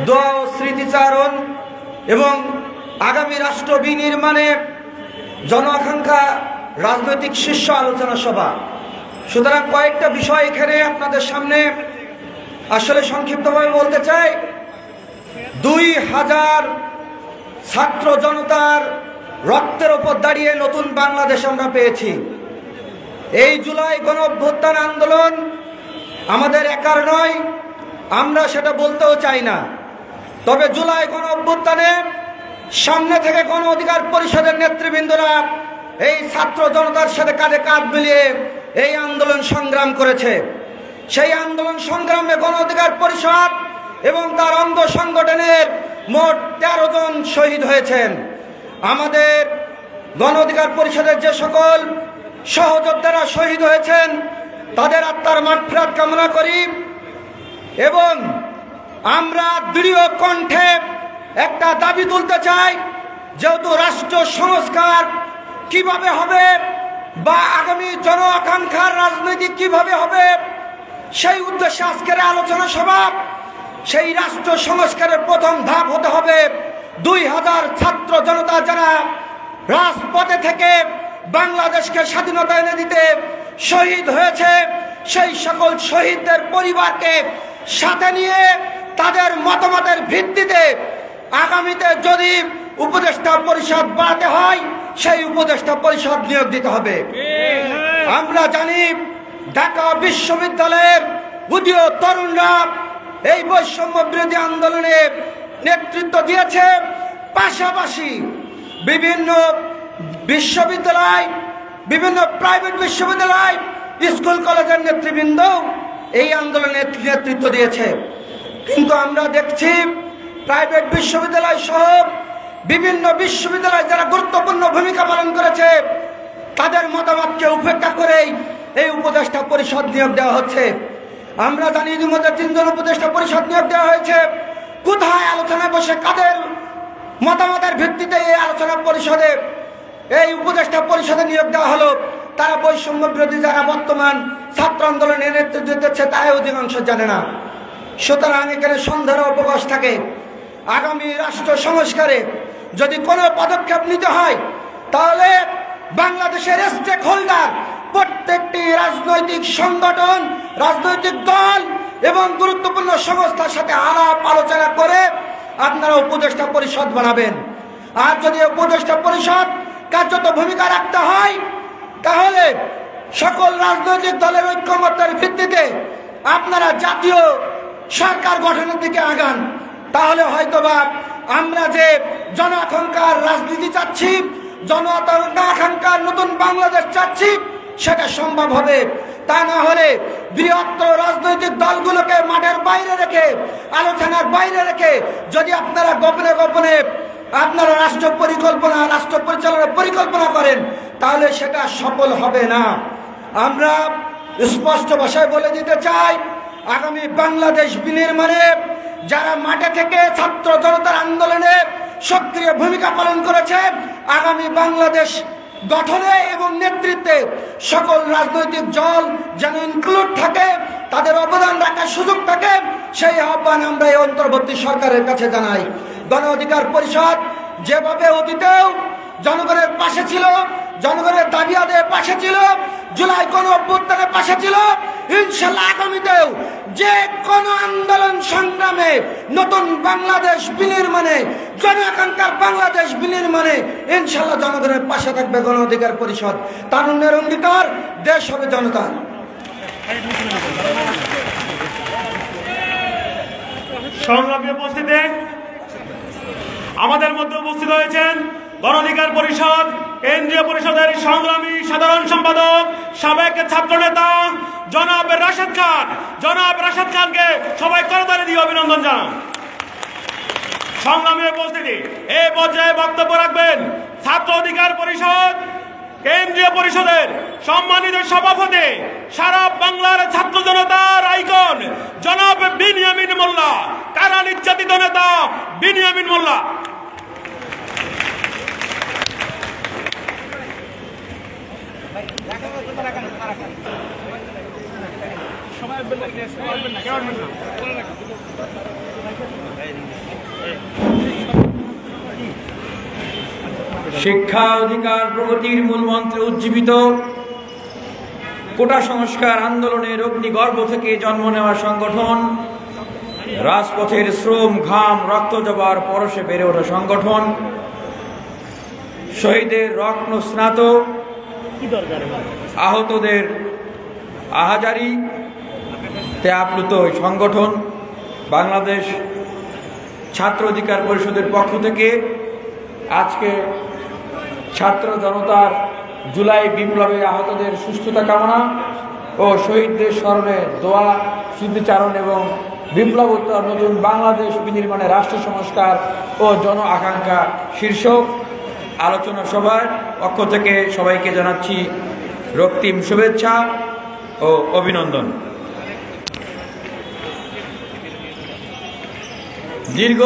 দোয়া ও স্মৃতিচারণ এবং আগামী রাষ্ট্র বিনির্মাণে জন আকাঙ্ক্ষা রাজনৈতিক শীর্ষ আলোচনা সভা। সুতরাং কয়েকটা বিষয় এখানে আপনাদের সামনে আসলে সংক্ষিপ্তভাবে বলতে চাই। 2000 ছাত্র জনতার রক্তের উপর দাঁড়িয়ে নতুন বাংলাদেশ আমরা পেয়েছি। এই জুলাই গণ অভ্যুত্থান আন্দোলন আমাদের একার নয়, আমরা সেটা বলতেও চাই না। তবে জুলাই গণ অভ্যুত্থানে সামনে থেকে গণ অধিকার পরিষদের নেতৃবৃন্দরা এই ছাত্র জনতার সাথে কাঁধে কাঁধ মিলিয়ে এই আন্দোলন সংগ্রাম করেছে। সেই আন্দোলন সংগ্রামে গণ অধিকার পরিষদ এবং তার অঙ্গ সংগঠনের মোট 13 জন শহীদ হয়েছেন। আমাদের গণ অধিকার পরিষদের যে সকল সহযোদ্ধারা শহীদ হয়েছেন তাদের আত্মার মাগফিরাত কামনা করি এবং আমরা দৃঢ় কণ্ঠে একটা দাবি তুলতে চাই, যেহেতু রাষ্ট্র সংস্কার কিভাবে হবে বা আগামী জন আকাঙ্ক্ষার রাজনীতি কিভাবে হবে সেই উদ্দেশ্যে আজকের আলোচনা সভা। সেই রাষ্ট্র সংস্কারের প্রথম ধাপ হতে হবে 2000 ছাত্র জনতা যারা রাজপথে থেকে বাংলাদেশকে স্বাধীনতা এনে দিতে শহীদ হয়েছে, সেই সকল শহীদদের পরিবারকে সাথে নিয়ে তাদের মতামতের ভিত্তিতে আগামীতে যদি উপদেষ্টা পরিষদ বাড়াতে হয় সেই উপদেষ্টা পরিষদ নিয়োগ দিতে হবে। আমরা জানি ঢাকা বিশ্ববিদ্যালয়ের উদীয় তরুণরা এই বৈষম্য বিরোধী আন্দোলনে নেতৃত্ব দিয়েছে, পাশাপাশি বিভিন্ন বিশ্ববিদ্যালয়, বিভিন্ন প্রাইভেট বিশ্ববিদ্যালয়, স্কুল কলেজের নেতৃবৃন্দ এই আন্দোলনে নেতৃত্ব দিয়েছে। কিন্তু আমরা দেখছি প্রাইভেট বিশ্ববিদ্যালয় সহ বিভিন্ন বিশ্ববিদ্যালয় যারা গুরুত্বপূর্ণ ভূমিকা পালন করেছে তাদের মতামতকে উপেক্ষা করেই এই উপদেষ্টা পরিষদ নিয়োগ দেওয়া হচ্ছে। আমরা জানি ইতিমধ্যে 3 জন উপদেষ্টা পরিষদ নিয়োগ দেওয়া হয়েছে। কোথায় আলোচনা বসে কাদের মতামতের ভিত্তিতে এই আলোচনা পরিষদে এই উপদেষ্টা পরিষদে নিয়োগ দেওয়া হলো? তারা বৈষম্য বিরোধী যারা বর্তমান ছাত্র আন্দোলনে নেতৃত্ব দিচ্ছে তাই অধিকাংশ জানে না। সুতরাং এখানে সন্দেহের অবকাশ থাকে। আগামী রাষ্ট্র সংস্কারে যদি কোনো পদক্ষেপ নিতে হয় তাহলে বাংলাদেশের স্টেক হোল্ডার প্রত্যেকটি রাজনৈতিক সংগঠন, রাজনৈতিক দল এবং গুরুত্বপূর্ণ সংস্থার সাথে আলাপ আলোচনা করে আপনারা উপদেষ্টা পরিষদ বানাবেন। আর যদি উপদেষ্টা পরিষদ কার্যত ভূমিকা রাখতে হয় তাহলে সকল রাজনৈতিক দলের ঐক্যমত্যের ভিত্তিতে আপনারা জাতীয় সরকার গঠনের দিকে আগান। তাহলে হয়তোবা আমরা যে জন আকাঙ্ক্ষার রাজনীতি চাচ্ছি, জন আকাঙ্ক্ষার নতুন বাংলাদেশ চাচ্ছি সেটা সম্ভব হবে। তা না হলে বৃহত্তর রাজনৈতিক দলগুলোকে মাঠের বাইরে রেখে, আলোচনার বাইরে রেখে যদি আপনারা গোপনে গোপনে আপনারা রাষ্ট্র পরিকল্পনা, রাষ্ট্র পরিচালনার পরিকল্পনা করেন তাহলে সেটা সফল হবে না। আমরা স্পষ্ট ভাষায় বলে দিতে চাই, আগামী বাংলাদেশ বিনির্মাণে যারা মাঠে থেকে ছাত্র জনতার আন্দোলনে সক্রিয় ভূমিকা পালন করেছে, আগামী বাংলাদেশ গঠনে এবং নেতৃত্বে সকল রাজনৈতিক দল যেন ইনক্লুড থাকে, তাদের অবদান রাখার সুযোগ থাকে, সেই আহ্বান আমরা এই অন্তর্বর্তী সরকারের কাছে জানাই। গণ অধিকার পরিষদ যেভাবে অতীতেও জনগণের পাশে ছিল, জনগণের দাবি আদায়ের পাশে ছিল, জুলাই গণ অভ্যুত্থানের পাশে ছিল, ইনশাল্লাহ আগামীতেও যে কোনো আন্দোলন সংগ্রামে নতুন বাংলাদেশ বিনির্মাণে, জন আকাঙ্ক্ষার বাংলাদেশ বিনির্মাণে ইনশাল্লাহ জনগণের পাশে থাকবে গণ অধিকার পরিষদ। তারুণ্যের অঙ্গীকার, দেশ হবে জনতার। সংগ্রামী উপস্থিতি, আমাদের মধ্যে উপস্থিত হয়েছেন গণ অধিকার পরিষদ কেন্দ্রীয় পরিষদের সংগ্রামী সাধারণ সম্পাদক, সাবেক ছাত্রনেতা জনাব রাশেদ খান। জনাব রাশেদ খানকে সবাই করতালি দিয়ে অভিনন্দন জানান। সংগ্রামী উপস্থিতি, এই পর্যায়ে বক্তব্য রাখবেন ছাত্র অধিকার পরিষদ কেন্দ্রীয় পরিষদের সম্মানিত সভাপতি, সারা বাংলার ছাত্র জনতার আইকন জনাব বিনিয়ামিন মোল্লা, কারা নির্যাতিত নেতা বিনিয়ামিন মোল্লা। সময় শিক্ষা অধিকার প্রগতির মূলমন্ত্রে উজ্জীবিত কোটা সংস্কার আন্দোলনের অগ্নিগর্ভ থেকে জন্ম নেওয়া সংগঠন, রাজপথের শ্রম ঘাম রক্ত জবার পরশে বেড়ে ওঠা সংগঠন, শহীদের রত্ন স্নাত আহতদের আহাজারিতে আপ্লুত সংগঠন বাংলাদেশ ছাত্র অধিকার পরিষদের পক্ষ থেকে আজকে ছাত্র জনতার জুলাই বিপ্লবে আহতদের সুস্থতা কামনা ও শহীদদের স্মরণে দোয়া, স্মৃতিচারণ এবং বিপ্লবোত্তর নতুন বাংলাদেশ বিনির্মাণে রাষ্ট্র সংস্কার ও জন আকাঙ্ক্ষা শীর্ষক আলোচনা সভার পক্ষ থেকে সবাইকে জানাচ্ছি রক্তিম শুভেচ্ছা ও অভিনন্দন। দীর্ঘ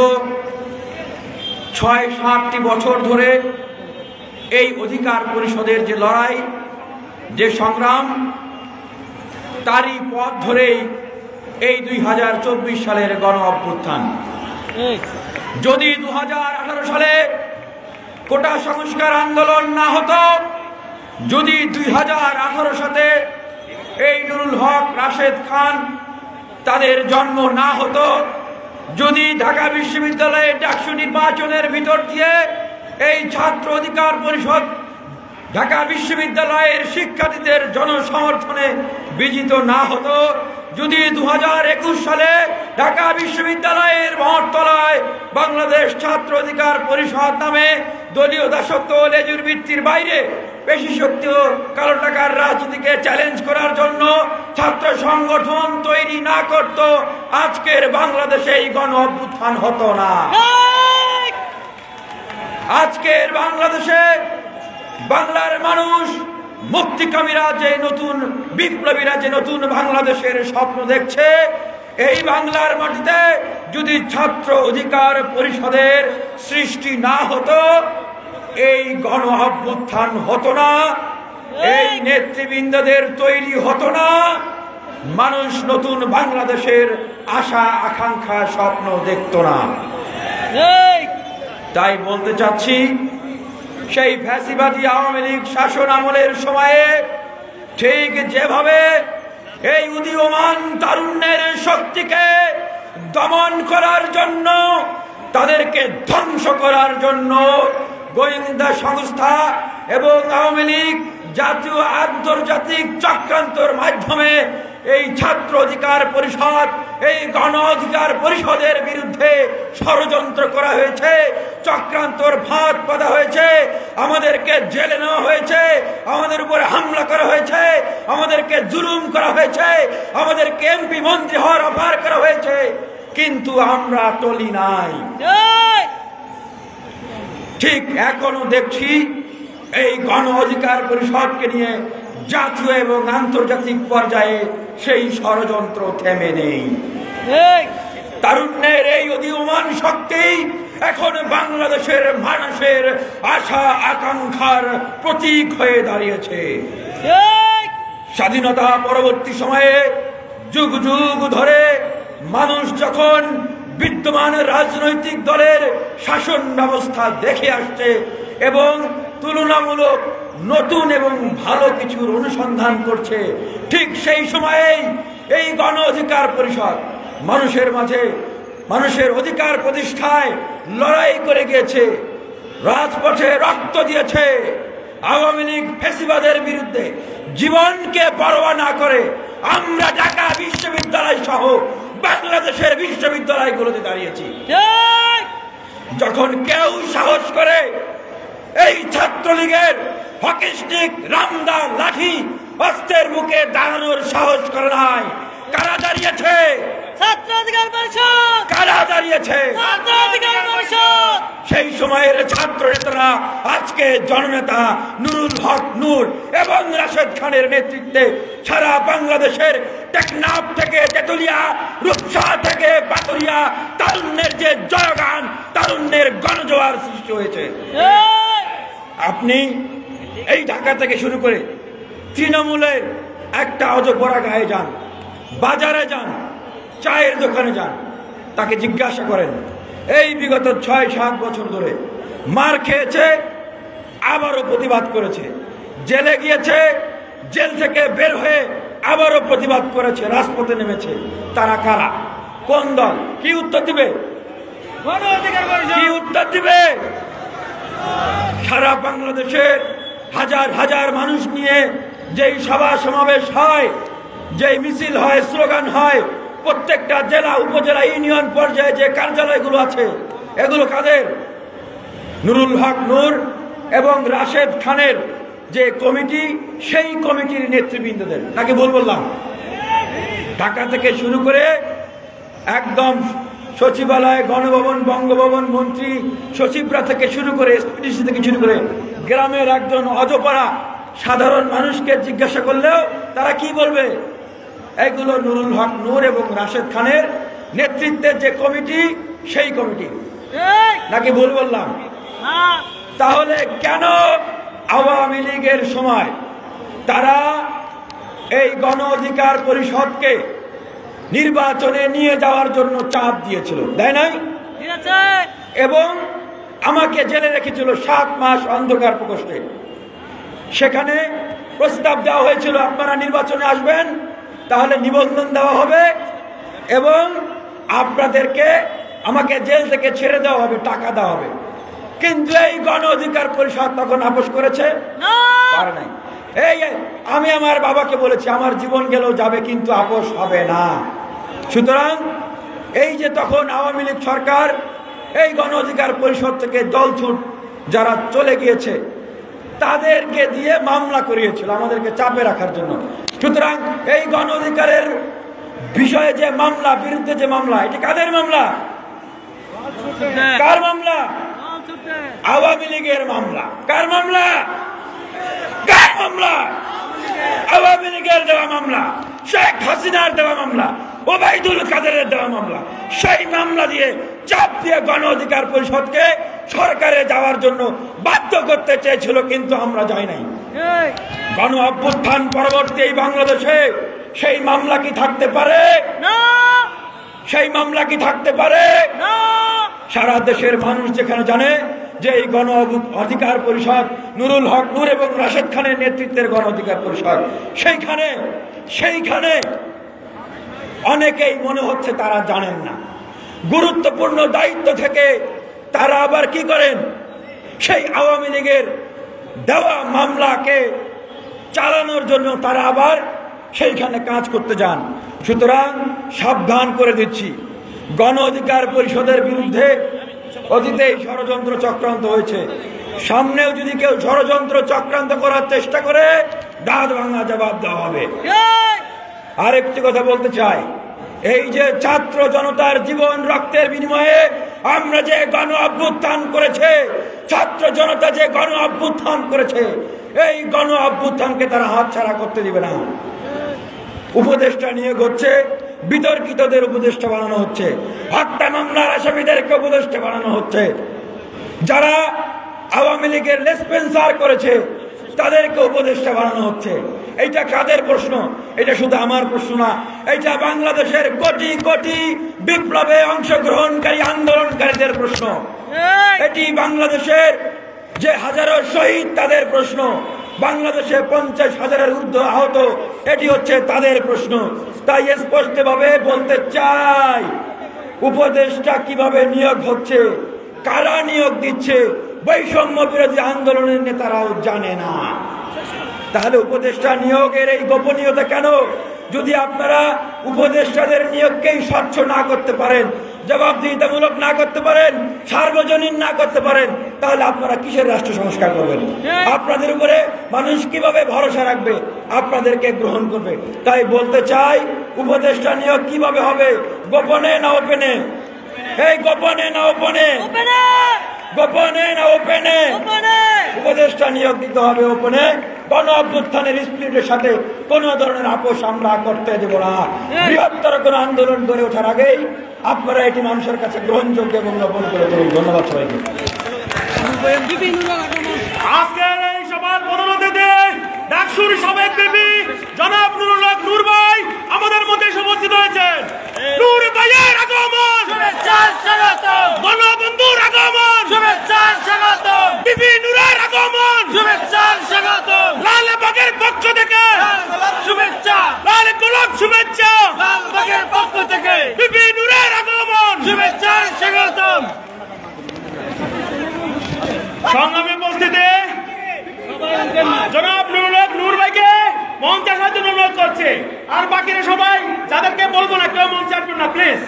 ৬-৭টি বছর ধরে এই অধিকার পরিষদের যে লড়াই, যে সংগ্রাম, তারই পথ ধরেই এই ২০২৪ সালের গণ অভ্যুত্থান। যদি ২০১৮ সালে কোটা সংস্কার আন্দোলন না হতো, যদি ২০১৮ সালে এই নুরুল হক, রাশেদ খান তাদের জন্ম না হতো, যদি ঢাকা বিশ্ববিদ্যালয়ে ডাকসু নির্বাচনের ভিতর দিয়ে এই ছাত্র অধিকার পরিষদ ঢাকা বিশ্ববিদ্যালয়ের শিক্ষার্থীদের জনসমর্থনে বিজিত না হতো, যদি ২০২১ সালে ঢাকা বিশ্ববিদ্যালয়ের মহর্তলায় বাংলাদেশ ছাত্র অধিকার পরিষদ নামে দলীয় দাসত্ব ও লেজুর ভিত্তির বাইরে পেশি শক্তি ও কালো টাকার রাজনীতিকে চ্যালেঞ্জ করার জন্য ছাত্র সংগঠন তৈরি না করত, আজকের বাংলাদেশে এই গণ অভ্যুত্থান হতো না। আজকের বাংলাদেশে বাংলার মানুষ, মুক্তিকামীরা, যে নতুন বিপ্লবীরা যে নতুন বাংলাদেশের স্বপ্ন দেখছে, এই বাংলার মাটিতে যদি ছাত্র অধিকার পরিষদের সৃষ্টি না হতো, এই গণ অভ্যুত্থান হতো না, এই নেতৃবৃন্দদের তৈরি হতো না, মানুষ নতুন বাংলাদেশের আশা আকাঙ্ক্ষা স্বপ্ন দেখত না। তাই বলতে চাচ্ছি, সেই ফ্যাসিবাদী আওয়ামী লীগ শাসন আমলের সময়ে ঠিক যেভাবে এই উদীয়মান তারুণ্যের শক্তিকে দমন করার জন্য, তাদেরকে ধ্বংস করার জন্য গোয়েন্দা সংস্থা এবং আওয়ামী লীগ জাতীয় আন্তর্জাতিক চক্রান্তর মাধ্যমে এই ছাত্র অধিকার পরিষদ, এই গণ অধিকার পরিষদের বিরুদ্ধে ষড়যন্ত্র করা হয়েছে, চক্রান্তর ফাঁদ পাতা হয়েছে, আমাদেরকে জেলে নেওয়া হয়েছে, আমাদের উপরে হামলা করা হয়েছে, আমাদেরকে জুলুম করা হয়েছে, আমাদেরকে এমপি মন্ত্রী হওয়ার অফার করা হয়েছে, কিন্তু আমরা টলি নাই। ঠিক এখনো দেখছি এই গণ অধিকার পরিষদকে নিয়ে জাতীয় এবং আন্তর্জাতিক পর্যায়ে সেই ষড়যন্ত্র থেমে নেই। তারুণ্যের এই উদীয়মান শক্তি এখন বাংলাদেশের মানুষের আশা আকাঙ্ক্ষার প্রতীক হয়ে দাঁড়িয়েছে। স্বাধীনতা পরবর্তী সময়ে যুগ যুগ ধরে মানুষ যখন বিদ্যমান রাজনৈতিক দলের শাসন ব্যবস্থা দেখে আসছে এবং তুলনামূলক নতুন এবং ভালো কিছুর অনুসন্ধান করছে, ঠিক সেই সময়েই এই গণ অধিকার পরিষদ মানুষের মাঝে মানুষের অধিকার প্রতিষ্ঠায় লড়াই করে গিয়েছে, রাজপথে রক্ত দিয়েছে। আওয়ামী লীগ ফ্যাসিবাদের বিরুদ্ধে জীবনকে পরোয়া না করে আমরা ঢাকা বিশ্ববিদ্যালয় সহ বাংলাদেশের বিশ্ববিদ্যালয়গুলোতে দাঁড়িয়েছি। যখন কেউ সাহস করে এই ছাত্রলীগের হকি স্টিক, রামদা, লাঠি, অস্ত্রের মুখে দাঁড়ানোর সাহস করে নাই, কারা দাঁড়িয়েছে? ছাত্র অধিকার পরিষদ। কারা দাঁড়িয়েছে? ছাত্র অধিকার পরিষদ। সেই সময়ের ছাত্র নেতারা আজকে জননেতা নুরুল হক নূর এবং রাশেদ খানের নেতৃত্বে সারা বাংলাদেশের টেকনাফ থেকে তেতুলিয়া, রূপসা থেকে পাতুরিয়া তারুণ্যের যে জয়গান, তারুণ্যের গণজোয়ার সৃষ্টি হয়েছে। আপনি এই ঢাকা থেকে শুরু করে তৃণমূলের একটা অজগরা গায়ে যান, বাজারে যান, চায়ের দোকানে যান, তাকে জিজ্ঞাসা করেন এই বিগত ৬-৭ বছর ধরে মার খেয়েছে, আবারও প্রতিবাদ করেছে, জেলে গিয়েছে, জেল থেকে বের হয়ে আবারও প্রতিবাদ করেছে, রাজপথে নেমেছে। তারা কারা, কোন দল, কি উত্তর দিবে? কি উত্তর দিবে? সারা বাংলাদেশের হাজার হাজার মানুষ নিয়ে যেই সভা সমাবেশ হয়, যেই মিছিল হয়, স্লোগান হয়, প্রত্যেকটা জেলা উপজেলা ইউনিয়ন পর্যায়ে যে কার্যালয়গুলো আছে, এগুলো কাদের? নুরুল হক নূর এবং রাশেদ খানের যে কমিটি, সেই কমিটির নেতৃবৃন্দদের, তাকে বললাম ঢাকা থেকে শুরু করে একদম সচিবালয়, গণভবন, বঙ্গভবন, মন্ত্রী সচিবরা থেকে শুরু করে, এসপিডিসি থেকে শুরু করে গ্রামের একজন অজপাড়া সাধারণ মানুষকে জিজ্ঞাসা করলেও তারা কি বলবে? এগুলো নুরুল হক নূর এবং রাশেদ খানের নেতৃত্বের যে কমিটি, সেই কমিটি। নাকি ভুল বললাম? তাহলে কেন আওয়ামী লীগের সময় তারা এই গণ অধিকার পরিষদকে নির্বাচনে নিয়ে যাওয়ার জন্য চাপ দিয়েছিল, দেয় নাই? এবং আমাকে জেলে রেখেছিল 7 মাস অন্ধকার প্রকোষ্ঠে। সেখানে প্রস্তাব দেওয়া হয়েছিল, আপনারা নির্বাচনে আসবেন, তাহলে নিবন্ধন দেওয়া হবে এবং আপনাদেরকে আমাকে জেল থেকে ছেড়ে দেওয়া হবে, টাকা দেওয়া হবে। কিন্তু এই গণ অধিকার পরিষদ তখন আপোষ করেছে? পারে নাই। এই আমি আমার বাবাকে বলেছি, আমার জীবন গেলেও যাবে, কিন্তু আপোষ হবে না। সুতরাং এই যে তখন আওয়ামী লীগ সরকার এই গণ অধিকার পরিষদ থেকে দলছুট যারা চলে গিয়েছে তাদেরকে দিয়ে মামলা করিয়েছিল আমাদেরকে চাপে রাখার জন্য। সুতরাং এই গণ অধিকারের বিষয়ে যে মামলা, বিরুদ্ধে যে মামলা, এটি কাদের মামলা? কার মামলা? আওয়ামী লীগের মামলা। কার মামলা? কার মামলা? আওয়ামী লীগের দেওয়া মামলা, শেখ হাসিনার দেওয়া মামলা, ওবায়দুল কাদেরের দেওয়া মামলা। সেই মামলা দিয়ে চাপ দিয়ে গণ অধিকার পরিষদকে সরকারে যাওয়ার জন্য বাধ্য করতে চেয়েছিল, কিন্তু আমরা যাই নাই। গণ অভ্যুত্থান পরবর্তী এই বাংলাদেশে সেই মামলা কি থাকতে পারে? সেই মামলা কি থাকতে পারে? সারা দেশের মানুষ যেখানে জানে যে এই গণ অধিকার পরিষদ নুরুল হক নূর এবং রাশেদ খানের নেতৃত্বের গণ অধিকার পরিষদ, সেইখানে অনেকেই মনে হচ্ছে তারা জানেন না। গুরুত্বপূর্ণ দায়িত্ব থেকে তারা আবার কি করেন? সেই আওয়ামী লীগের দেওয়া মামলাকে চালানোর জন্য তারা আবার সেইখানে কাজ করতে যান। সুতরাং সাবধান করে দিচ্ছি, গণ অধিকার পরিষদের বিরুদ্ধে অতীতে ষড়যন্ত্র চক্রান্ত হয়েছে। সামনেও যদি কেউ ষড়যন্ত্র চক্রান্ত করার চেষ্টা করে, দাঁত ভাঙা জবাব দেওয়া হবে। আরেকটি কথা বলতে চাই, এই যে ছাত্র জনতার জীবন রক্তের বিনিময়ে আমরা যে গণ অভ্যুত্থান করেছে, ছাত্র জনতা যে গণ অভ্যুত্থান করেছে, এই গণ অভ্যুত্থানকে তারা হাতছাড়া করতে দিবে না। উপদেষ্টা নিয়োগ হচ্ছে, বিতর্কিতদের উপদেষ্টা বানানো হচ্ছে, হত্যা মামলার আসামিদেরকে উপদেষ্টা বানানো হচ্ছে, যারা আওয়ামী লীগের লেসপেন্সার করেছে তাদেরকে উপদেষ্টা বানানো হচ্ছে। এটা কাদের প্রশ্ন? এটা শুধু আমার প্রশ্ন না, এটা বাংলাদেশের কোটি কোটি বিপ্লবে অংশগ্রহণকারী আন্দোলনকারীদের প্রশ্ন। এটি বাংলাদেশের যে হাজারো শহীদ তাদের প্রশ্ন, বাংলাদেশে 50,000-এর ঊর্ধ্ব আহত, এটি হচ্ছে তাদের প্রশ্ন। তাই স্পষ্টভাবে বলতে চাই, উপদেষ্টা কিভাবে নিয়োগ হচ্ছে, কারা নিয়োগ দিচ্ছে, বৈষম্য বিরোধী আন্দোলনের নেতারাও জানে না। তাহলে উপদেষ্টা নিয়োগের এই গোপনীয়তা কেন? যদি আপনারা উপদেষ্টাদের নিয়োগকেই স্বচ্ছ না করতে পারেন, জবাবদিহিতামূলক না করতে পারেন, সার্বজনীন না করতে পারেন, তাহলে আপনারা কিসের রাষ্ট্র সংস্কার করবেন? আপনাদের উপরে মানুষ কিভাবে ভরসা রাখবে, আপনাদেরকে গ্রহণ করবে? তাই বলতে চাই, উপদেষ্টা নিয়োগ কিভাবে হবে? গোপনে না ওপেনে? এই গোপনে না ওপেনে? গোপনে না ওপেনে? উপদেষ্টা নিয়োগ দিতে হবে ওপেনে। গণ অভ্যুত্থানের স্পিরিটের সাথে কোন ধরনের আপোষ আমরা করতে দেব না। বৃহত্তর কোন আন্দোলন গড়ে ওঠার আগেই আপনারা এটি মানুষের কাছে গ্রহণযোগ্য এবং গোপন করে তুলুন। ধন্যবাদ সবাইকে। আজকের এই সভার প্রধান অতিথি ডাকসুর সাবেক বিপি জনাব নুরুল হক নূর ভাই আমাদের মধ্যে উপস্থিত হয়েছেন। নূর ভাইয়ের আগমন, শুভেচ্ছা স্বাগতম। গণবন্ধুর আগমন, শুভেচ্ছা স্বাগতম। বিপি নূরের আগমন, আর বাকিরা সবাই যাদেরকে বলবো না কেউ মঞ্চে আসবেন না প্লিজ।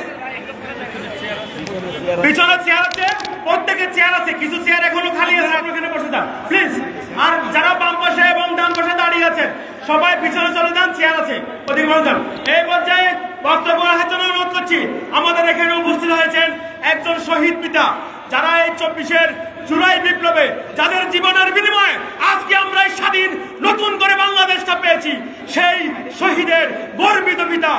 পিছনে চেয়ার আছে, প্রত্যেকের চেয়ার আছে, কিছু চেয়ার এখনো খালি আছে, আপনি এখানে বসে যান প্লিজ। আর যারা বাম পাশে এবং ডান পাশে দাঁড়িয়ে আছেন সবাই পিছনে চলে যান, চেয়ার আছে ওদিকে বসে যান। এই পর্যায়ে বক্তব্য রাখার জন্য অনুরোধ করছি, আমাদের এখানে উপস্থিত হয়েছেন একজন শহীদ পিতা, যারা এই 24-এর জুলাই বিপ্লবে যাদের জীবনের বিনিময়ে আজকে আমরা এই স্বাধীন নতুন করে বাংলাদেশটা পেয়েছি, সেই শহীদের গর্বিত পিতা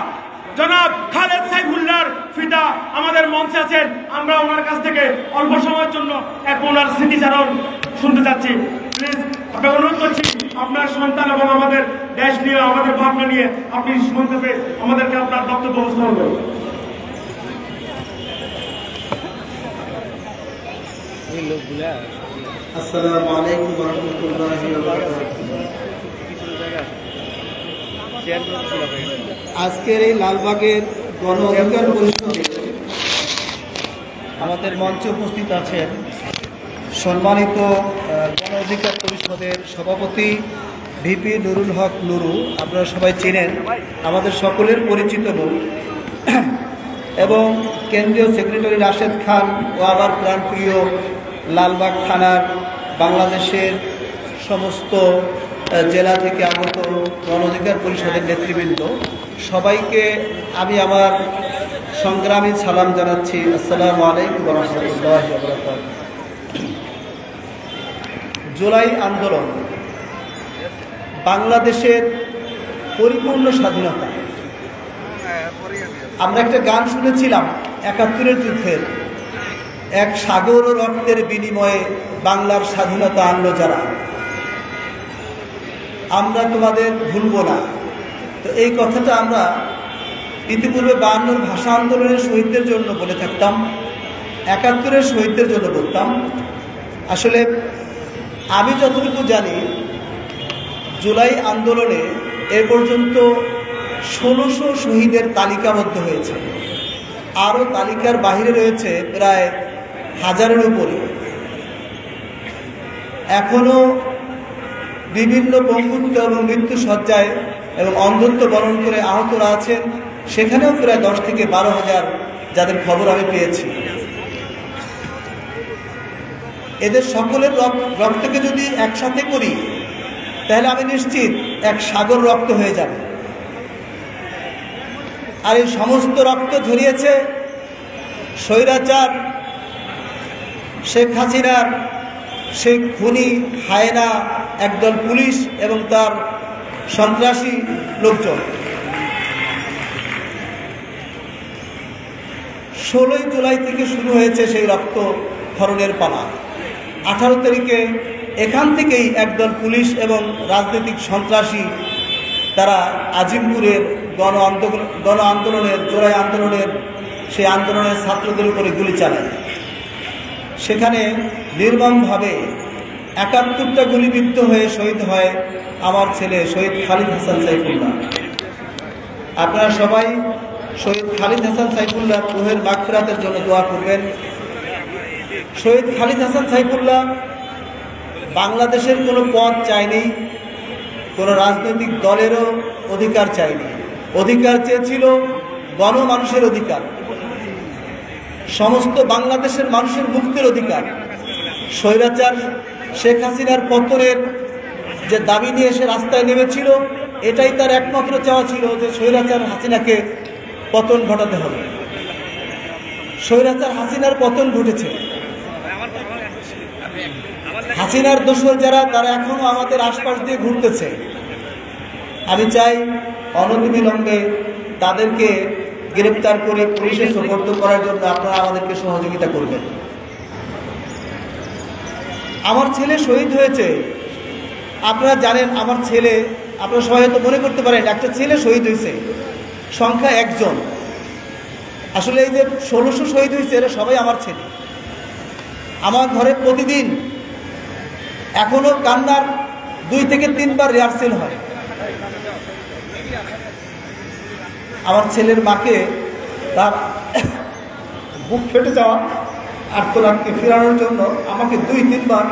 জনাব খালেদ সাইফুল্লাহর পিতা আমাদের মঞ্চে আছেন। আমরা ওনার কাছ থেকে অল্প সময়ের জন্য এক ওনার স্মৃতিচারণ শুনতে চাচ্ছি। প্লিজ আপনাকে অনুরোধ করছি, আপনার সন্তান এবং আমাদের দেশ নিয়ে, আমাদের ভাবনা নিয়ে আপনি সংক্ষেপে আমাদেরকে আপনার বক্তব্য উপস্থাপন করুন। আসসালামু আলাইকুম ওয়া রাহমাতুল্লাহি ওয়া বারাকাতুহু। আজকের এই লালবাগের গণ অধিকার পরিষদে আমাদের মঞ্চে উপস্থিত আছেন সম্মানিত গণ অধিকার পরিষদের সভাপতি ভিপি নুরুল হক নুরু, আপনারা সবাই চেনেন, আমাদের সকলের পরিচিত লোক, এবং কেন্দ্রীয় সেক্রেটারি রাশেদ খান ও আমার প্রাণপ্রিয় লালবাগ থানার বাংলাদেশের সমস্ত জেলা থেকে আগত গণ অধিকার পরিষদের নেতৃবৃন্দ, সবাইকে আমি আমার সংগ্রামী সালাম জানাচ্ছি। আসসালামু আলাইকুম ওয়া রাহমাতুল্লাহি ওয়া বারাকাতুহু। জুলাই আন্দোলন বাংলাদেশের পরিপূর্ণ স্বাধীনতা। আমরা একটা গান শুনেছিলাম ৭১-এর যুদ্ধের, এক সাগর ও রক্তের বিনিময়ে বাংলার স্বাধীনতা আনলো যারা, আমরা তোমাদের ভুলব না। তো এই কথাটা আমরা ইতিপূর্বে ৫২-র ভাষা আন্দোলনের শহীদদের জন্য বলে থাকতাম, ৭১-এর শহীদদের জন্য বলতাম। আসলে আমি যতটুকু জানি, জুলাই আন্দোলনে এ পর্যন্ত ১৬০০ শহীদের তালিকাবদ্ধ হয়েছে, আরও তালিকার বাইরে রয়েছে প্রায় ১০০০-এর উপরে। এখনও বিভিন্ন পঙ্গুত্ব এবং মৃত্যু সজ্জায় এবং অন্ধত্ব বরণ করে আহতরা আছেন, সেখানেও প্রায় ১০ থেকে ১২,০০০ যাদের খবর আমি পেয়েছি। এদের সকলের রক্তকে যদি একসাথে করি তাহলে আমি নিশ্চিত এক সাগর রক্ত হয়ে যাবে। আর এই সমস্ত রক্ত ঝরিয়েছে স্বৈরাচার শেখ হাসিনার সেই খুনি হায়না একদল পুলিশ এবং তার সন্ত্রাসী লোকজন। ১৬ই জুলাই থেকে শুরু হয়েছে সেই রক্ত ক্ষরণের পালা। ১৮ তারিখে এখান থেকেই একদল পুলিশ এবং রাজনৈতিক সন্ত্রাসী তারা আজিমপুরের গণ আন্দোলনের জুলাই আন্দোলনের সেই আন্দোলনের ছাত্রদের উপরে গুলি চালায়। সেখানে নির্মমভাবে ৭১টা গুলিবিদ্ধ হয়ে শহীদ হয় আমার ছেলে শহীদ খালিদ হাসান সাইফুল্লাহ। আপনারা সবাই শহীদ খালিদ হাসান সাইফুল্লাহ রুহের মাগফিরাতের জন্য দোয়া করবেন। শহীদ খালিদ হাসান সাইফুল্লাহ বাংলাদেশের কোনো পদ চায়নি, কোনো রাজনৈতিক দলেরও অধিকার চায়নি। অধিকার চেয়েছিল গণমানুষের অধিকার, সমস্ত বাংলাদেশের মানুষের মুক্তির অধিকার। স্বৈরাচার শেখ হাসিনার পতনের যে দাবি নিয়ে সে রাস্তায় নেমেছিল, এটাই তার একমাত্র চাওয়া ছিল যে স্বৈরাচার হাসিনাকে পতন ঘটাতে হবে। স্বৈরাচার হাসিনার পতন ঘটেছে। হাসিনার দোসর যারা, তারা এখনো আমাদের আশপাশ দিয়ে ঘুরতেছে। আমি চাই অনতিবিলম্বে তাদেরকে গ্রেপ্তার করে পুলিশে সোপর্দ করার জন্য আপনারা আমাদেরকে সহযোগিতা করবেন। আমার ছেলে শহীদ হয়েছে, আপনারা জানেন। আমার ছেলে, আপনারা সবাই হয়তো মনে করতে পারেন একটা ছেলে শহীদ হয়েছে, সংখ্যা একজন। আসলে এই যে ১৬০০ শহীদ হয়েছে, এরা সবাই আমার ছেলে। আমার ঘরে প্রতিদিন এখনো কান্নার ২ থেকে ৩ বার রিহার্সেল হয়। আমার ছেলের মাকে তার বুক ফেটে যাওয়া আর্তনাদকে ফেরানোর জন্য আমাকে ২-৩ বার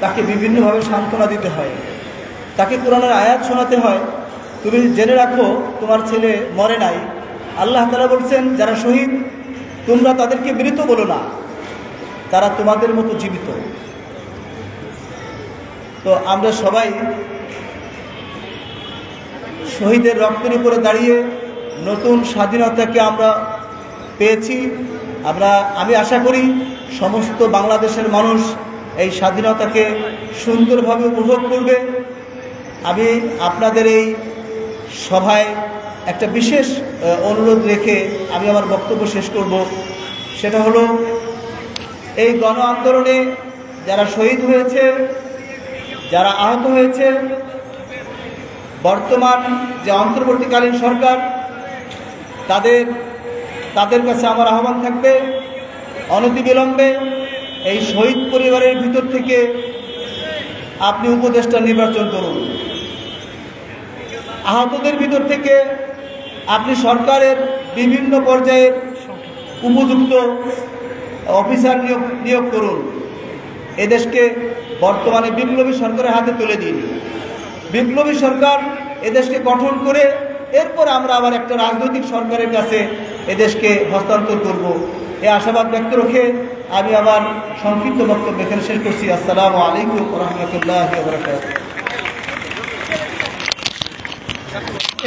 তাকে বিভিন্নভাবে সান্ত্বনা দিতে হয়, তাকে কোরআনের আয়াত শোনাতে হয়, তুমি জেনে রাখো তোমার ছেলে মরে নাই। আল্লাহ তাআলা বলছেন যারা শহীদ তোমরা তাদেরকে মৃত বলো না, তারা তোমাদের মতো জীবিত। তো আমরা সবাই শহীদের রক্তের উপরে দাঁড়িয়ে নতুন স্বাধীনতাকে আমরা পেয়েছি। আমি আশা করি সমস্ত বাংলাদেশের মানুষ এই স্বাধীনতাকে সুন্দরভাবে উপভোগ করবে। আমি আপনাদের এই সভায় একটা বিশেষ অনুরোধ রেখে আমি আমার বক্তব্য শেষ করব। সেটা হলো এই গণ আন্দোলনে যারা শহীদ হয়েছে, যারা আহত হয়েছে, বর্তমান যে অন্তর্বর্তীকালীন সরকার তাদের কাছে আমার আহ্বান থাকবে অনতিবিলম্বে এই শহীদ পরিবারের ভিতর থেকে আপনি উপদেষ্টা নির্বাচন করুন। আহতদের ভিতর থেকে আপনি সরকারের বিভিন্ন পর্যায়ের উপযুক্ত অফিসার নিয়োগ করুন। এদেশকে বর্তমানে বিপ্লবী সরকারের হাতে তুলে দিন। বিপ্লবী সরকার এদেশকে গঠন করে এরপর আমরা আবার একটা রাজনৈতিক সরকারের কাছে এদেশকে হস্তান্তর করব। এই আশাবাদ ব্যক্ত রেখে আমি আমার সংক্ষিপ্ত বক্তব্য এখানে শেষ করছি। আসসালামু আলাইকুম ওয়া রাহমাতুল্লাহি ওয়া বারাকাতুহু।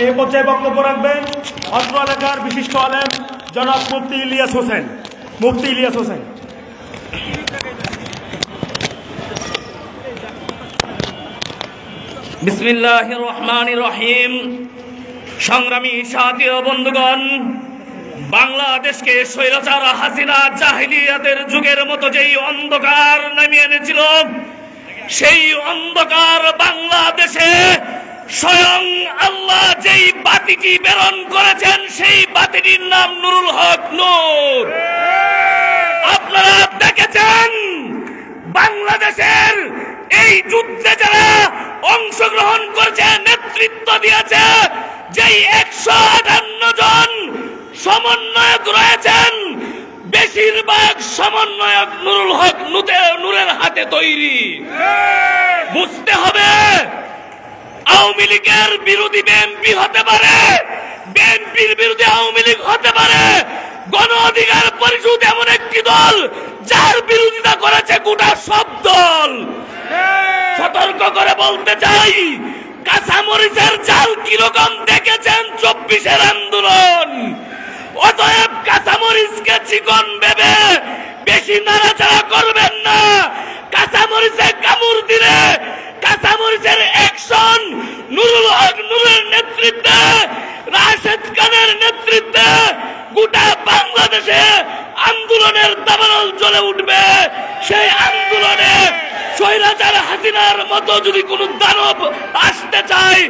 এই পর্যায়ে বক্তব্য রাখবেন অত্র এলাকার বিশিষ্ট আলেম জনাব মুফতি ইলিয়াস হোসেন। বিসমিল্লাহির রহমানির রহিম। সংগ্রামী সাথী ও বন্ধুগণ, বাংলাদেশকে স্বৈরাচার হাসিনা জাহিলিয়াতের যুগের মতো যেই অন্ধকার নামিয়ে এনেছিল, সেই অন্ধকার বাংলাদেশে স্বয়ং আল্লাহ যেই বাতিটি প্রেরণ করেছেন সেই বাতিটির নাম নুরুল হক নূর। আপনারা দেখেছেন বাংলাদেশের এই যুদ্ধে যারা অংশগ্রহণ করেছে, নেতৃত্ব দিয়েছে, যেই 158 জন সমন্বয়ক রয়েছেন, বেশিরভাগ সমন্বয়ক নুরুল হক নূরের হাতে তৈরি। বুঝতে হবে আওয়ামী লীগের বিরোধী বিএনপি হতে পারে, বিএনপির বিরোধী আওয়ামী লীগ হতে পারে, গণ অধিকার পরিষদ এমন একটি দল যার বিরোধিতা করেছে গোটা সব দল। সতর্ক করে বলতে চাই, কাঁচামরিচের জাল কিরকম দেখেছেন 24-এর আন্দোলন। অতএব কাঁচামরিচকে চিকন ভেবে বেশি নাড়াচাড়া করবেন না। কাঁচামরিচে কামড় দিলে কাঁচামরিচের অ্যাকশন নুরুল হক নূরের নেতৃত্বে, রাশেদ খানের নেতৃত্বে গোটা বাংলাদেশে আন্দোলনের দাবানল জ্বলে উঠবে। সেই আন্দোলনে স্বৈরাচার হাসিনার মতো যদি কোন দানব আসতে চায়,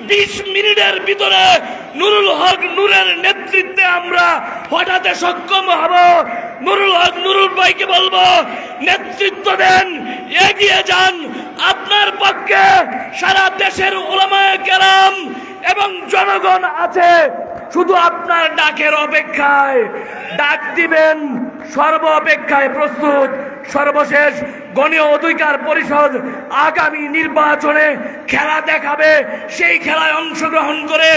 20 মিনিটের ভিতরে নুরুল হক নূরের নেতৃত্বে আমরা হঠাতে সক্ষম হব। নুরুল হক নুরুল ভাইকে বলবো, নেতৃত্ব দেন, এগিয়ে যান। আপনার পক্ষে সারা দেশের উলামায়ে কেরাম এবং জনগণ আছে, শুধু আপনার ডাকের অপেক্ষায়। ডাক দিবেন, সর্ব অপেক্ষায় প্রস্তুত। সর্বশেষ গণ অধিকার পরিষদ আগামী নির্বাচনে খেলা দেখাবে। সেই খেলায় অংশগ্রহণ করে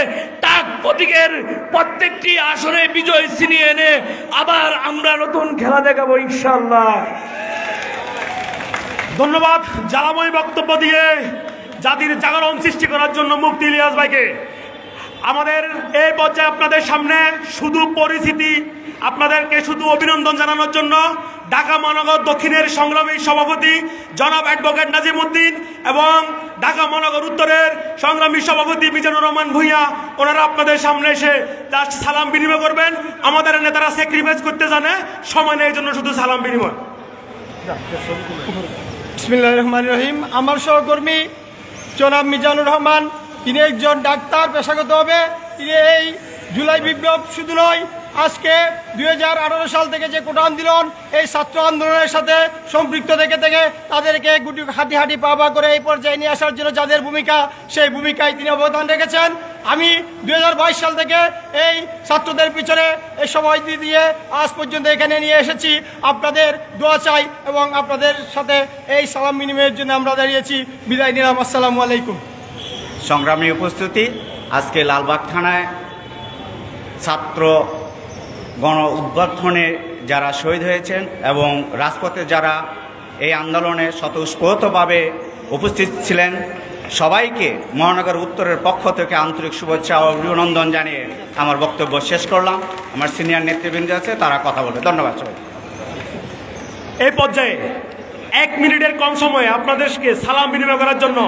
টাক প্রতীকের প্রত্যেকটি আসনে বিজয় ছিনিয়ে এনে আবার আমরা নতুন খেলা দেখাবো ইনশাআল্লাহ। ধন্যবাদ জ্বালাময় বক্তব্য দিয়ে জাতির জাগরণ সৃষ্টি করার জন্য মুফতি ইলিয়াস ভাইকে। আমাদের এই পর্যায়ে আপনাদের সামনে শুধু পরিচিতি, আপনাদেরকে শুধু অভিনন্দন জানানোর জন্য ঢাকা মহানগর দক্ষিণের সংগ্রামী সভাপতি জনাব অ্যাডভোকেট নাজিম উদ্দিন এবং ঢাকা মহানগর উত্তরের সংগ্রামী সভাপতি মিজানুর রহমান ভূঁইয়া, ওনারা আপনাদের সামনে এসে জাস্ট সালাম বিনিময় করবেন। আমাদের নেতারা স্যাক্রিফাইস করতে জানে, সময় নেই, এই জন্য শুধু সালাম বিনিময়। বিসমিল্লাহির রহমানির রহিম। আমার সহকর্মী জনাব মিজানুর রহমান, তিনি একজন ডাক্তার পেশাগতভাবে। তিনি এই জুলাই বিপ্লব শুধু নয়, আজকে 2018 সাল থেকে যে কোটা আন্দোলন, এই ছাত্র আন্দোলনের সাথে সম্পৃক্ত থেকে তাদেরকে হাঁটি হাঁটি পা করে এই পর্যায়ে নিয়ে আসার জন্য যাদের ভূমিকা, সেই ভূমিকায় তিনি অবদান রেখেছেন। আমি 2022 সাল থেকে এই ছাত্রদের পিছনে এই সময় দিয়ে আজ পর্যন্ত এখানে নিয়ে এসেছি। আপনাদের দোয়া চাই এবং আপনাদের সাথে এই সালাম বিনিময়ের জন্য আমরা দাঁড়িয়েছি। বিদায় নিলাম। আসসালামু আলাইকুম। সংগ্রামী উপস্থিতি, আজকে লালবাগ থানায় ছাত্র গণ উদ্বোধনে যারা শহীদ হয়েছেন এবং রাজপথে যারা এই আন্দোলনে স্বতঃস্ফূর্তভাবে উপস্থিত ছিলেন, সবাইকে মহানগর উত্তরের পক্ষ থেকে আন্তরিক শুভেচ্ছা ও অভিনন্দন জানিয়ে আমার বক্তব্য শেষ করলাম। আমার সিনিয়র নেতৃবৃন্দ আছে, তারা কথা বলবে। ধন্যবাদ সবাই। এই পর্যায়ে 1 মিনিটের কম সময়ে আপনাদেরকে সালাম বিনিময় করার জন্য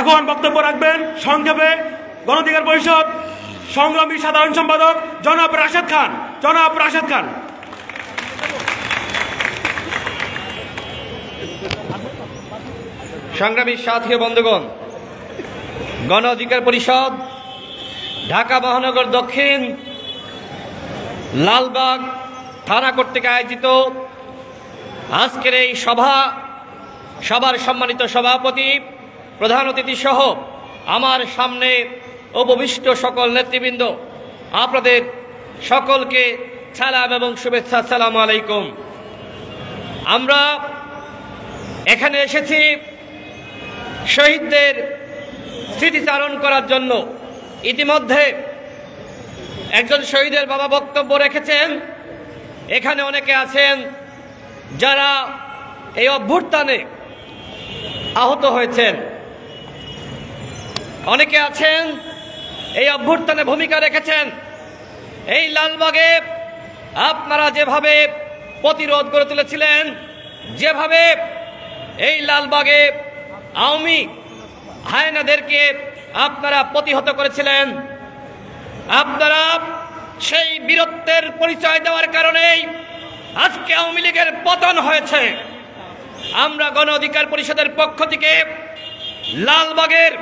এখন বক্তব্য রাখবেন সংক্ষেপে গণ অধিকার পরিষদ সংগ্রামী সাধারণ সম্পাদক জনাব রাশেদ খান। জনাব রাশেদ খান। সংগ্রামী সাথী বন্ধুগণ, গণ অধিকার পরিষদ ঢাকা মহানগর দক্ষিণ লালবাগ থানা কর্তৃক আয়োজিত আজকের এই সভার সম্মানিত সভাপতি, প্রধান অতিথি সহ আমার সামনে উপবিষ্ট সকল নেতৃবৃন্দ, আপনাদের সকলকে সালাম এবং শুভেচ্ছা। আসসালামু আলাইকুম। আমরা এখানে এসেছি শহীদদের স্মৃতিচারণ করার জন্য। ইতিমধ্যে একজন শহীদের বাবা বক্তব্য রেখেছেন। এখানে অনেকে আছেন যারা এই অভ্যুত্থানে আহত হয়েছেন, অনেকে আছেন এই অভ্যুত্থানে ভূমিকা রেখেছেন। এই লালবাগে আপনারা যেভাবে প্রতিরোধ গড়ে তুলেছিলেন, যেভাবে এই লালবাগে আওয়ামী হায়নাদেরকে আপনারা প্রতিহত করেছিলেন, আপনারা সেই বীরত্বের পরিচয় দেওয়ার কারণেই আজকে আওয়ামী লীগের পতন হয়েছে। আমরা গণ অধিকার পরিষদের পক্ষ থেকে লালবাগের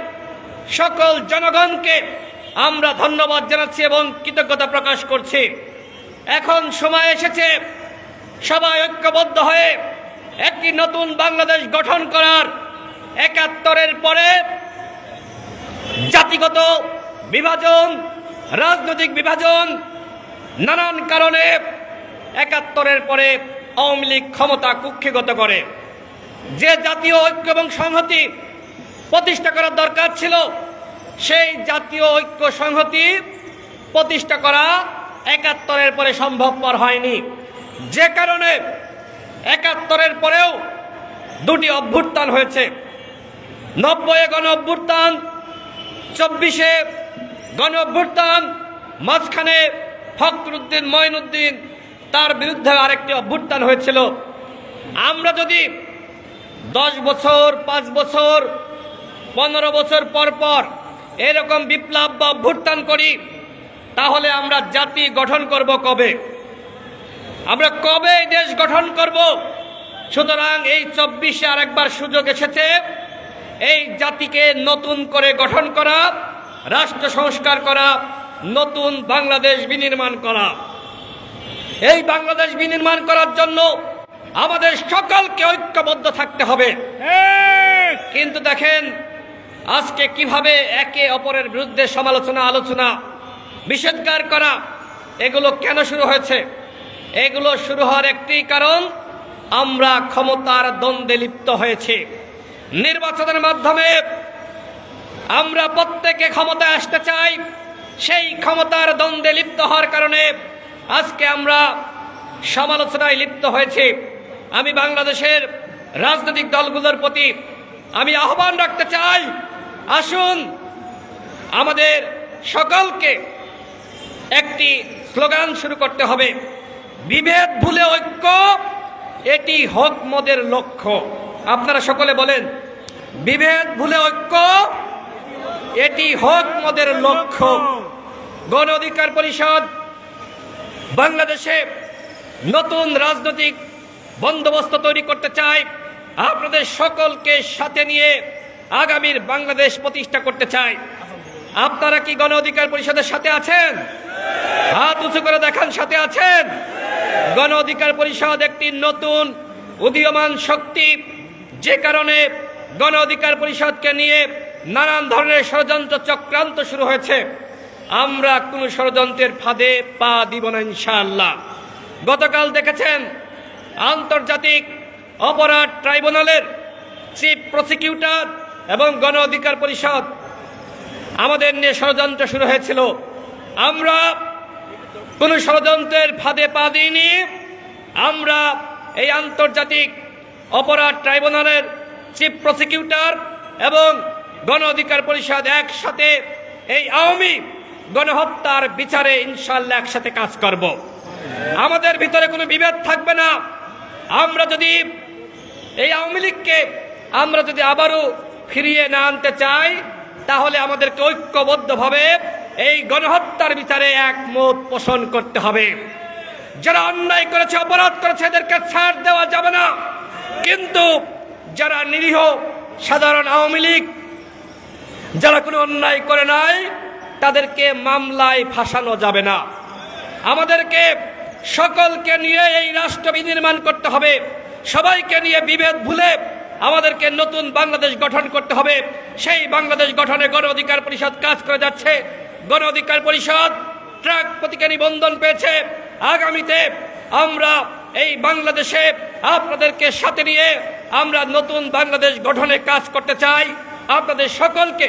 সকল জনগণকে আমরা ধন্যবাদ জানাচ্ছি এবং কৃতজ্ঞতা প্রকাশ করছি। এখন সময় এসেছে সবাই ঐক্যবদ্ধ হয়ে একটি নতুন বাংলাদেশ গঠন করার। ৭১-এর পরে জাতিগত বিভাজন, রাজনৈতিক বিভাজন, নানান কারণে ৭১-এর পরে আওয়ামী লীগ ক্ষমতা কুক্ষিগত করে। যে জাতীয় ঐক্য এবং সংহতি প্রতিষ্ঠা করার দরকার ছিল, সেই জাতীয় ঐক্য সংহতি প্রতিষ্ঠা করা ৭১-এর পরে সম্ভবপর হয়নি। যে কারণে ৭১-এর পরেও দুটি অভ্যুত্থান হয়েছে। ৯০-এ গণ অভ্যুত্থান, ২৪-এ গণ অভ্যুত্থান, মাঝখানে ফখরুদ্দিন মঈনুদ্দিন তার বিরুদ্ধে আরেকটি অভ্যুত্থান হয়েছিল। আমরা যদি 10 বছর, 5 বছর, 15 বছর পর পর এরকম বিপ্লব বা অভ্যুত্থান করি, তাহলে আমরা জাতি গঠন করব কবে? আমরা কবে দেশ গঠন করব? সুতরাং এই 24-এ আরেকবার সুযোগ এসেছে এই জাতিকে নতুন করে গঠন করা, রাষ্ট্র সংস্কার করা, নতুন বাংলাদেশ বিনির্মাণ করা। এই বাংলাদেশ বিনির্মাণ করার জন্য আমাদের সকলকে ঐক্যবদ্ধ থাকতে হবে। কিন্তু দেখেন আজকে কিভাবে একে অপরের বিরুদ্ধে সমালোচনা, আলোচনা, বিষোদ্গার করা, এগুলো কেন শুরু হয়েছে? এগুলো শুরু হওয়ার একটি কারণ, আমরা ক্ষমতার দ্বন্দ্বে লিপ্ত হয়েছি। নির্বাচনের মাধ্যমে আমরা প্রত্যেকে ক্ষমতায় আসতে চাই। সেই ক্ষমতার দ্বন্দ্বে লিপ্ত হওয়ার কারণে আজকে আমরা সমালোচনায় লিপ্ত হয়েছি। আমি বাংলাদেশের রাজনৈতিক দলগুলোর প্রতি আমি আহ্বান রাখতে চাই, আসুন আমাদের সকলকে একটি স্লোগান শুরু করতে হবে, বিভেদ ভুলে ঐক্য, এটি হোক মোদের লক্ষ্য। আপনারা সকলে বলেন, বিভেদ ভুলে ঐক্য, এটি হোক মোদের লক্ষ্য। গণ অধিকার পরিষদ বাংলাদেশে নতুন রাজনৈতিক বন্দোবস্ত তৈরি করতে চায়। আপনাদের সকলকে সাথে নিয়ে আগামীর বাংলাদেশ প্রতিষ্ঠা করতে চাই। আপনারা কি গণ অধিকার পরিষদের সাথে আছেন? হাত উঁচু করে দেখান, সাথে আছেন। গণ অধিকার পরিষদ একটি নতুন উদীয়মান শক্তি, যে কারণে গণ অধিকার পরিষদকে নিয়ে নানান ধরনের ষড়যন্ত্র চক্রান্ত শুরু হয়েছে। আমরা কোন ষড়যন্ত্রের ফাঁদে পা দিব না ইনশাআল্লাহ। গতকাল দেখেছেন আন্তর্জাতিক অপরাধ ট্রাইব্যুনালের চিফ প্রসিকিউটর এবং গণ অধিকার পরিষদ আমাদের নিয়ে ষড়যন্ত্র শুরু হয়েছিল। আমরা কোন ষড়যন্ত্রের ফাঁদে পা দিইনি। আমরা এই আন্তর্জাতিক অপরাধ ট্রাইব্যুনালের চিফ প্রসিকিউটর এবং গণ অধিকার পরিষদ একসাথে এই আওয়ামী গণহত্যার বিচারে ইনশাআল্লাহ একসাথে কাজ করব। আমাদের ভিতরে কোনো বিভেদ থাকবে না। আমরা যদি এই আওয়ামী লীগকে আমরা যদি আবারও ফিরিয়ে না আনতে চাই, তাহলে আমাদেরকে ঐক্যবদ্ধভাবে এই গণহত্যার বিচারে একমত পোষণ করতে হবে। যারা অন্যায় করেছে, অপরাধ করেছে, এদেরকে ছাড় দেওয়া যাবে না। কিন্তু যারা নিরীহ সাধারণ আওয়ামী লীগ, যারা কোনো অন্যায় করে নাই, তাদেরকে মামলায় ফাঁসানো যাবে না। আমাদেরকে সকলকে নিয়ে এই রাষ্ট্র বিনির্মাণ করতে হবে। সবাইকে নিয়ে বিভেদ ভুলে আমাদেরকে নতুন বাংলাদেশ গঠন করতে হবে। সেই বাংলাদেশ গঠনে গণ অধিকার পরিষদ কাজ করে যাচ্ছে। গণ অধিকার পরিষদ ট্রাক প্রতীকে নিবন্ধন পেয়েছে। আগামীতে আমরা এই বাংলাদেশে আপনাদেরকে সাথে নিয়ে আমরা নতুন বাংলাদেশ গঠনে কাজ করতে চাই। আপনাদের সকলকে